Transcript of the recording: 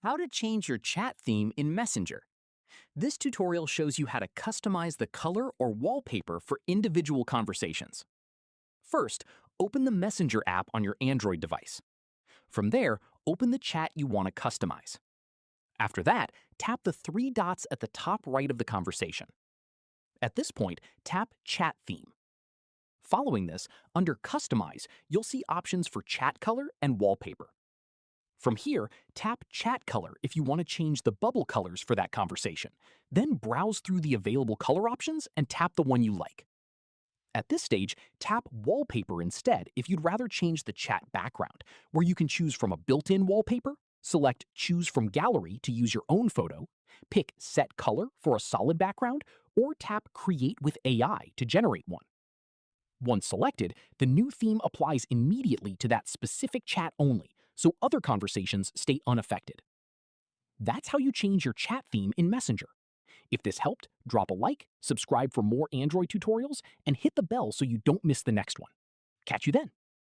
How to change your chat theme in Messenger. This tutorial shows you how to customize the color or wallpaper for individual conversations. First, open the Messenger app on your Android device. From there, open the chat you want to customize. After that, tap the three dots at the top right of the conversation. At this point, tap Chat Theme. Following this, under Customize, you'll see options for chat color and wallpaper. From here, tap Chat Color if you want to change the bubble colors for that conversation. Then browse through the available color options and tap the one you like. At this stage, tap Wallpaper instead if you'd rather change the chat background, where you can choose from a built-in wallpaper, select Choose from Gallery to use your own photo, pick Set Color for a solid background, or tap Create with AI to generate one. Once selected, the new theme applies immediately to that specific chat only, so other conversations stay unaffected. That's how you change your chat theme in Messenger. If this helped, drop a like, subscribe for more Android tutorials, and hit the bell so you don't miss the next one. Catch you then.